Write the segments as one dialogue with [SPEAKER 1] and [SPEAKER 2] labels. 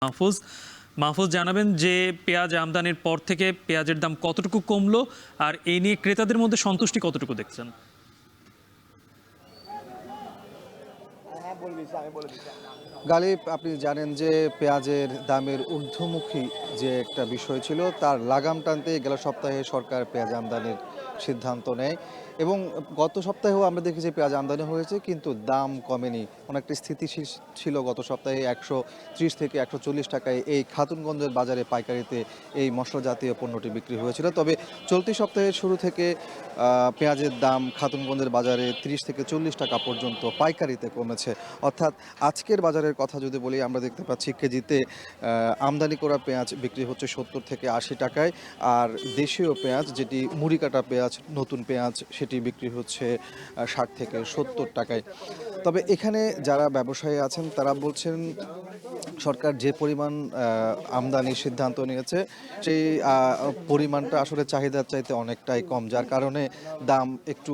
[SPEAKER 1] মাহফুজ মাহফুজ জানাবেন যে পেঁয়াজ আমদানির পর থেকে পেঁয়াজের দাম কতটুকু কমলো আর এই নিয়ে ক্রেতাদের মধ্যে সন্তুষ্টি কতটুকু দেখছেন?
[SPEAKER 2] গালিব, আপনি জানেন যে পেঁয়াজের দামের ঊর্ধ্বমুখী যে একটা বিষয় ছিল তার লাগাম টানতে গেল সপ্তাহে সরকার পেঁয়াজ আমদানির সিদ্ধান্ত নেয় এবং গত সপ্তাহেও আমরা দেখি যে পেঁয়াজ আমদানি হয়েছে কিন্তু দাম কমেনি, অনেকটা স্থিতিশীল ছিল। গত সপ্তাহে 130 থেকে 140 টাকায় এই খাতুনগঞ্জের বাজারে পাইকারিতে এই মশলা জাতীয় পণ্যটি বিক্রি হয়েছিল। তবে চলতি সপ্তাহের শুরু থেকে পেঁয়াজের দাম খাতুনগঞ্জের বাজারে 30 থেকে 40 টাকা পর্যন্ত পাইকারিতে কমেছে। অর্থাৎ আজকের বাজারের কথা যদি বলি, আমরা দেখতে পাচ্ছি কেজিতে আমদানি করা পেঁয়াজ বিক্রি হচ্ছে 70 থেকে 80 টাকায়, আর দেশীয় পেঁয়াজ যেটি মুড়ি কাটা পেঁয়াজ, নতুন পেঁয়াজ, সেটি বিক্রি হচ্ছে 60 থেকে 70 টাকায়। তবে এখানে যারা ব্যবসায়ী আছেন তারা বলছেন সরকার যে পরিমাণ আমদানির সিদ্ধান্ত নিয়েছে সেই পরিমাণটা আসলে চাহিদার চাইতে অনেকটাই কম, যার কারণে দাম একটু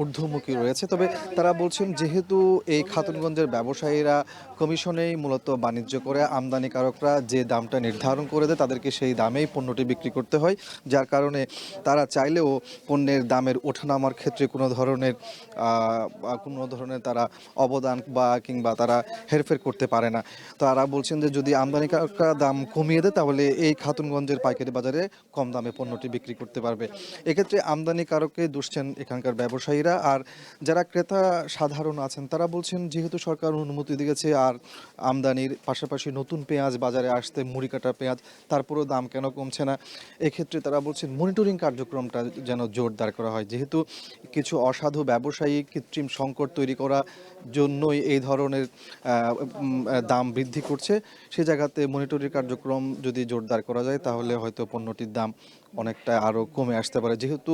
[SPEAKER 2] ঊর্ধ্বমুখী রয়েছে। তবে তারা বলছেন যেহেতু এই খাতুনগঞ্জের ব্যবসায়ীরা কমিশনেই মূলত বাণিজ্য করে, আমদানিকারকরা যে দামটা নির্ধারণ করে দেয় তাদেরকে সেই দামেই পণ্যটি বিক্রি করতে হয়, যার কারণে তারা চাইলেও পণ্যের দামের ওঠানামার ক্ষেত্রে কোনো ধরনের তারা অবদান কিংবা তারা হেরফের করতে পারে না। তারা বলছেন যে যদি আমদানিকারকরা দাম কমিয়ে দেয় তাহলে এই খাতুনগঞ্জের পাইকারি বাজারে কম দামে পণ্যটি বিক্রি করতে পারবে। এক্ষেত্রে আমদানিকারককে দুষছেন এখানকার ব্যবসায়ীরা, আর যারা ক্রেতা সাধারণ আছেন তারা বলছেন যেহেতু সরকার অনুমতি দিয়েছে আর আমদানির পাশাপাশি নতুন পেঁয়াজ বাজারে আসতে, মুড়ি কাটা পেঁয়াজ, তারপরেও দাম কেন কমছে না। এক্ষেত্রে তারা বলছেন মনিটরিং কার্যক্রমটা যেন জোরদার করা হয়, যেহেতু কিছু অসাধু ব্যবসায়ী কৃত্রিম সংকট তৈরি করার জন্যই এই ধরনের দাম বৃদ্ধি করছে। সে জায়গাতে মনিটরিং কার্যক্রম যদি জোরদার করা যায় তাহলে হয়তো পণ্যটির দাম অনেকটা আরও কমে আসতে পারে, যেহেতু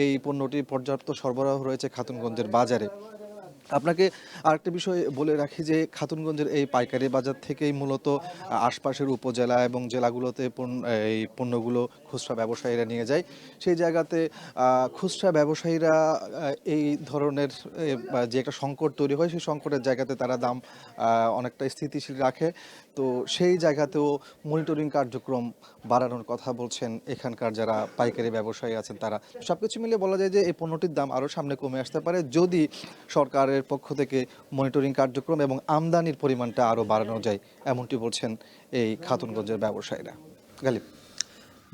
[SPEAKER 2] এই পণ্যটির পর্যাপ্ত সরবরাহ রয়েছে খাতুনগঞ্জের বাজারে। আপনাকে আরেকটা বিষয় বলে রাখি যে খাতুনগঞ্জের এই পাইকারি বাজার থেকেই মূলত আশপাশের উপজেলা এবং জেলাগুলোতে এই পণ্যগুলো খুচরা ব্যবসায়ীরা নিয়ে যায়। সেই জায়গাতে খুচরা ব্যবসায়ীরা এই ধরনের যে একটা সংকট তৈরি হয় সেই সংকটের জায়গাতে তারা দাম অনেকটা স্থিতিশীল রাখে। তো সেই জায়গাতেও মনিটরিং কার্যক্রম বাড়ানোর কথা বলছেন এখানকার যারা পাইকারি ব্যবসায়ী আছেন তারা। সবকিছু মিলে বলা যায় যে এই পণ্যটির দাম আরও সামনে কমে আসতে পারে যদি সরকারের পক্ষ থেকে মনিটরিং কার্যক্রম এবং আমদানির পরিমাণটা আরও বাড়ানো যায়, এমনটি বলছেন এই খাতুনগঞ্জের ব্যবসায়ীরা। গালিব,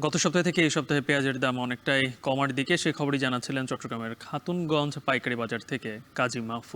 [SPEAKER 1] গত সপ্তাহ থেকে এই সপ্তাহে পেঁয়াজের দাম অনেকটাই কমার দিকে, সে খবরই জানাচ্ছিলেন চট্টগ্রামের খাতুনগঞ্জ পাইকারি বাজার থেকে কাজী মাহফুজ।